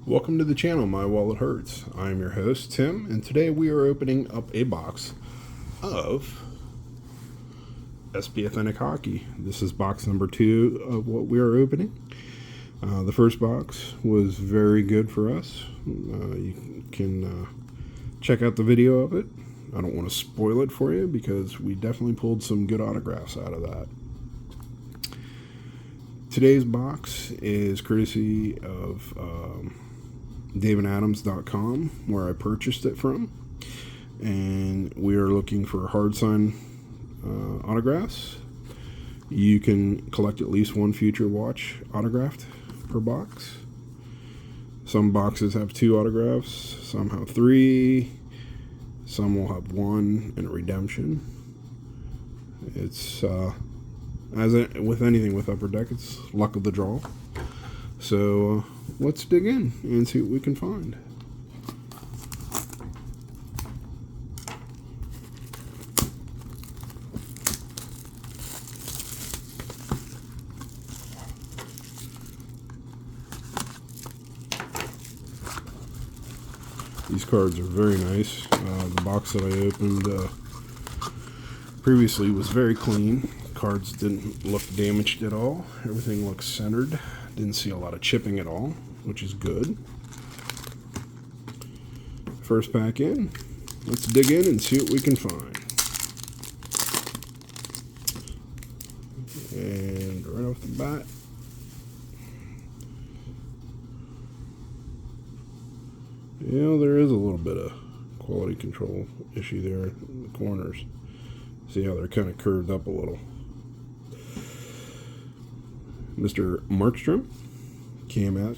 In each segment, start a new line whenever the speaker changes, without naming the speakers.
Welcome to the channel, My Wallet Hurts. I am your host, Tim, and today we are opening up a box of SP Authentic Hockey. This is box number 2 of what we are opening. The first box was very good for us. You can check out the video of it. I don't want to spoil it for you because we definitely pulled some good autographs out of that. Today's box is courtesy of davidadams.com, where I purchased it from, and we are looking for hard sign autographs. You can collect at least one future watch autographed per box. Some boxes have 2 autographs, some have 3, some will have 1 and a redemption. It's as with anything with Upper Deck, it's luck of the draw. So let's dig in and see what we can find. These cards are very nice. The box that I opened previously was very clean. Cards didn't look damaged at all. Everything looks centered. Didn't see a lot of chipping at all, which is good. First pack in. Let's dig in and see what we can find. And right off the bat, yeah, there is a little bit of quality control issue there in the corners. See how they're kind of curved up a little. Mr. Markstrom, Cam,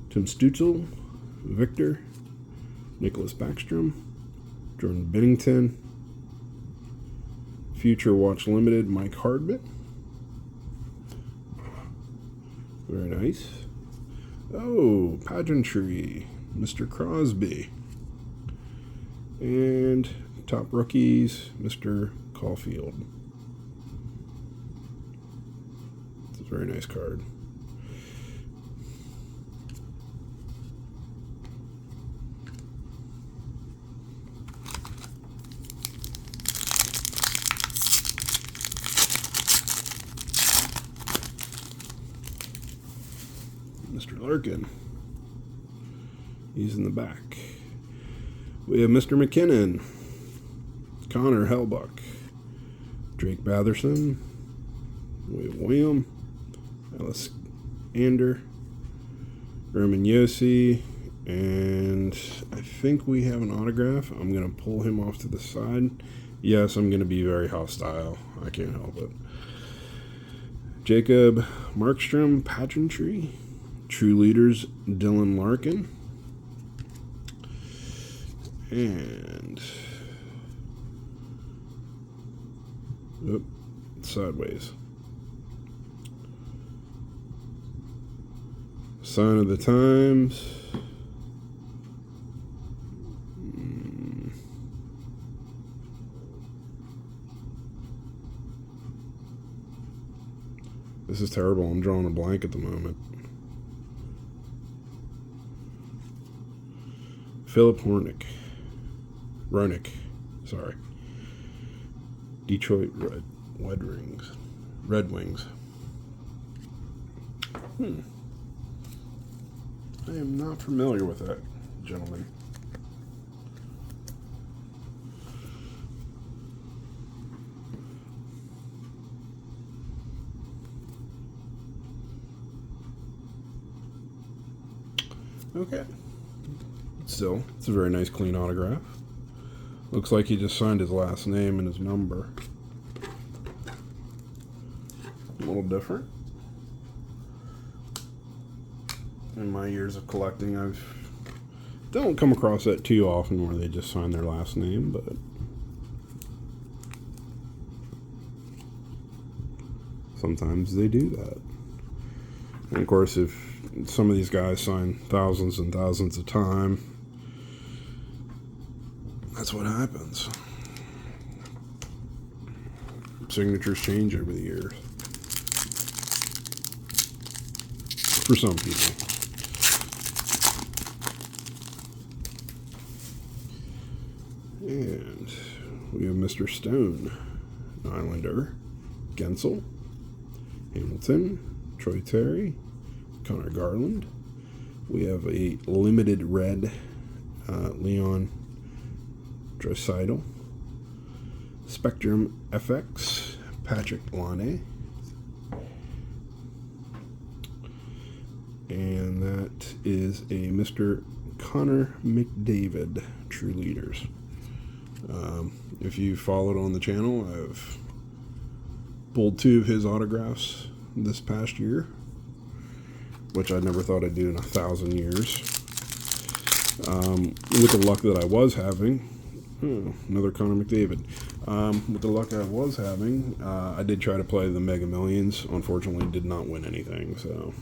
Tim Stutzel, Victor, Nicholas Backstrom, Jordan Bennington, Future Watch Limited, Mike Hardman. Very nice. Oh, pageantry, Mr. Crosby. And top rookies, Mr. Caulfield. It's a very nice card. Mr. Larkin. He's in the back. We have Mr. McKinnon, Connor Hellbuck, Drake Batherson, William, Alice Ander, Roman Yossi, and I think we have an autograph. I'm going to pull him off to the side. Yes, I'm going to be very hostile. I can't help it. Jacob Markstrom, pageantry. True Leaders, Dylan Larkin. And sideways. Sign of the Times. This is terrible. I'm drawing a blank at the moment. Philip Ronick, sorry. Detroit Red Wings. I am not familiar with that gentleman. Okay. Still, it's a very nice clean autograph. Looks like he just signed his last name and his number. A little different. In my years of collecting, I've don't come across that too often where they just sign their last name, but sometimes they do that. And of course, if some of these guys sign thousands and thousands of time, that's what happens. Signatures change over the years. For some people. And we have Mr. Stone, Islander, Gensel, Hamilton, Troy Terry, Connor Garland. We have a limited red Leon Draisaitl, Spectrum FX, Patrick Laine. And that is a Mr. Connor McDavid, True Leaders. If you followed on the channel, I've pulled 2 of his autographs this past year, which I never thought I'd do in 1,000 years. With the luck that I was having, another Connor McDavid. With the luck I was having, I did try to play the Mega Millions. Unfortunately, did not win anything. So,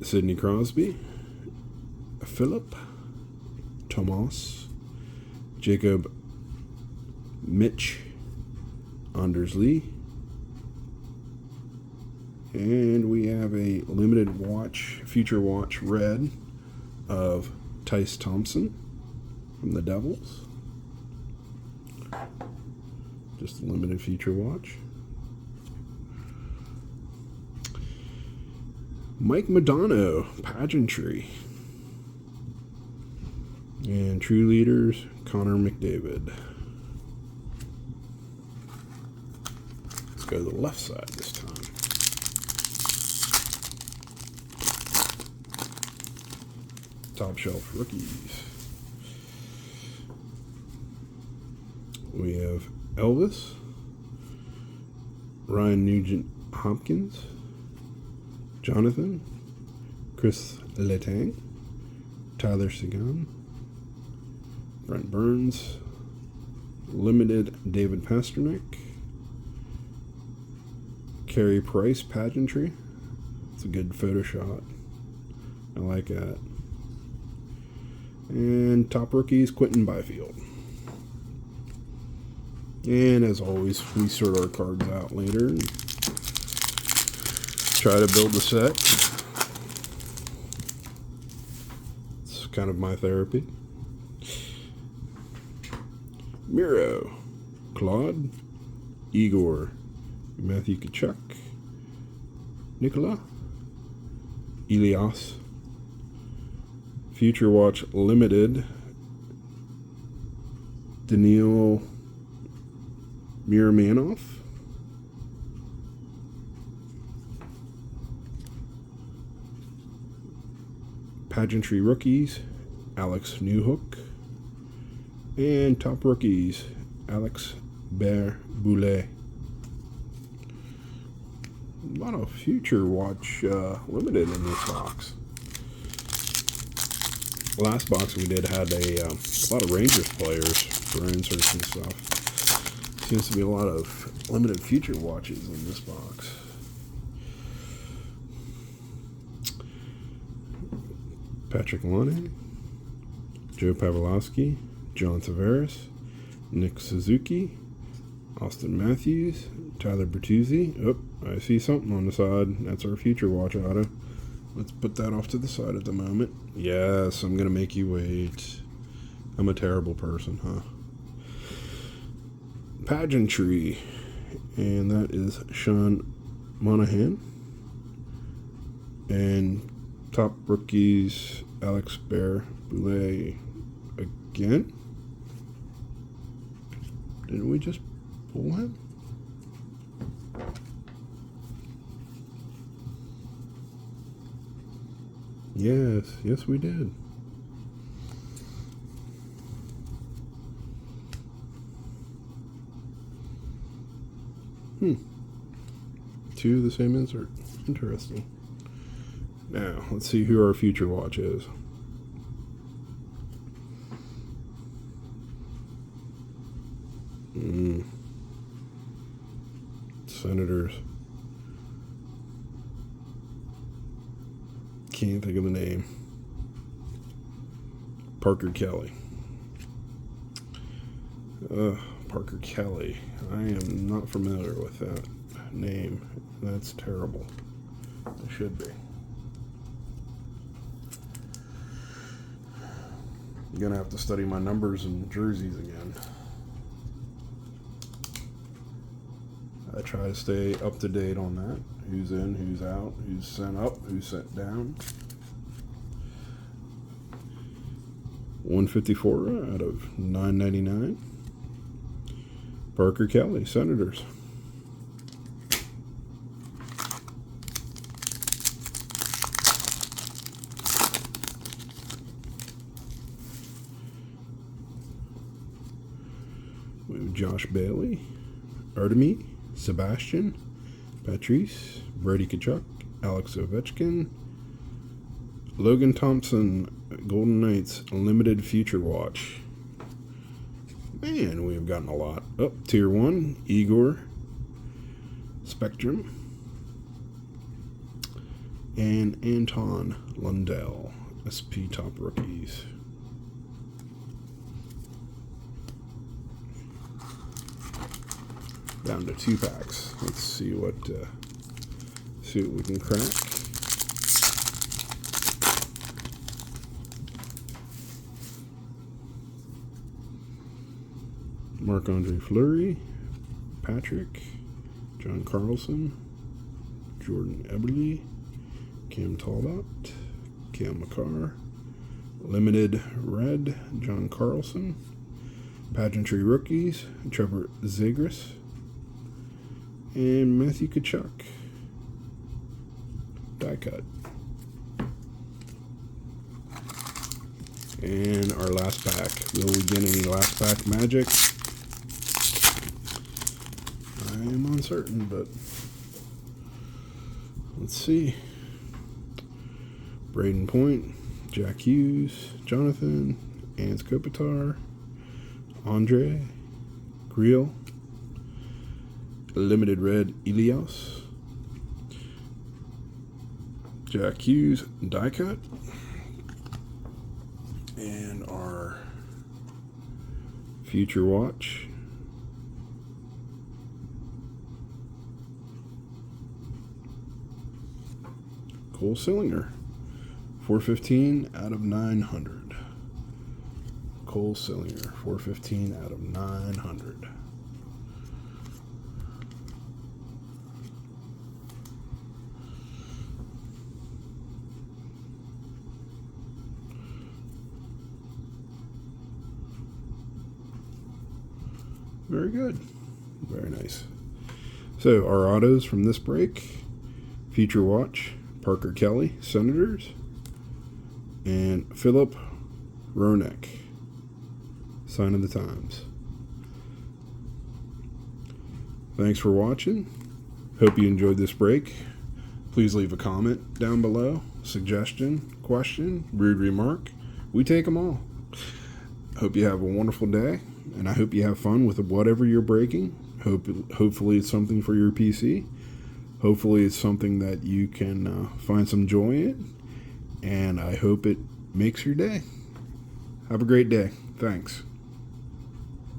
Sidney Crosby, Philip, Tomas, Jacob, Mitch, Anders Lee, and we have a limited watch, future watch red of Tice Thompson from the Devils. Just a limited future watch. Mike Madonna, Pageantry. And True Leaders, Connor McDavid. Let's go to the left side this time. Top shelf rookies. We have Elvis, Ryan Nugent Hopkins, Jonathan, Chris Letang, Tyler Seguin, Brent Burns, limited David Pasternak, Carey Price Pageantry. It's a good photo shot. I like that. And top rookies, Quentin Byfield. And as always, we sort our cards out later and try to build the set. It's kind of my therapy. Miro, Claude, Igor, Matthew Tkachuk, Nicola, Elias, Future Watch Limited, Daniil Miramanov, Pageantry Rookies, Alex Newhook, and top rookies, Alex Bear-Boulet. A lot of Future Watch Limited in this box. Last box we did had a lot of Rangers players for inserts and stuff. Seems to be a lot of limited Future Watches in this box. Patrick Laine, Joe Pavelski, John Tavares, Nick Suzuki, Austin Matthews, Tyler Bertuzzi. Oh, I see something on the side. That's our Future Watch auto. Let's put that off to the side at the moment. Yes, I'm going to make you wait. I'm a terrible person, huh? Pageantry. And that is Sean Monahan. And top rookies, Alex Bear-Boulet again. Didn't we just pull him? Yes, we did. Two of the same insert. Interesting. Now, let's see who our Future Watch is. Senators. Can't think of the name. Parker Kelly. Parker Kelly. I am not familiar with that name. That's terrible. It should be. I'm gonna have to study my numbers and jerseys again. I try to stay up to date on that. Who's in, who's out, who's sent up, who's sent down. 154 out of 999. Parker Kelly, Senators. We have Josh Bailey, Artemi, Sebastian, Patrice, Brady Tkachuk, Alex Ovechkin, Logan Thompson, Golden Knights Limited Future Watch. Man, we have gotten a lot. Oh, Tier 1, Igor, Spectrum, and Anton Lundell, SP Top Rookies. Down to 2 packs. Let's see what we can crack. Marc-Andre Fleury, Patrick, John Carlson, Jordan Eberle, Cam Talbot, Cam McCarr, Limited Red, John Carlson, Pageantry Rookies, Trevor Zegras, and Matthew Tkachuk. Die cut. And our last pack. Will we get any last pack magic? I am uncertain, but let's see. Braden Point, Jack Hughes, Jonathan, Ans Kopitar, Andre, Creel, Limited Red Elios, Jack Hughes die cut, and our Future Watch, Cole Sillinger, 415 out of 900. Cole Sillinger, 415 out of 900. Very good. Very nice. So our autos from this break: Future Watch, Parker Kelly, Senators, and Philip Roenick, Sign of the Times. Thanks for watching. Hope you enjoyed this break. Please leave a comment down below. Suggestion, question, rude remark. We take them all. Hope you have a wonderful day, and I hope you have fun with whatever you're breaking. Hopefully it's something for your PC. Hopefully it's something that you can find some joy in, and I hope it makes your day. Have a great day. Thanks.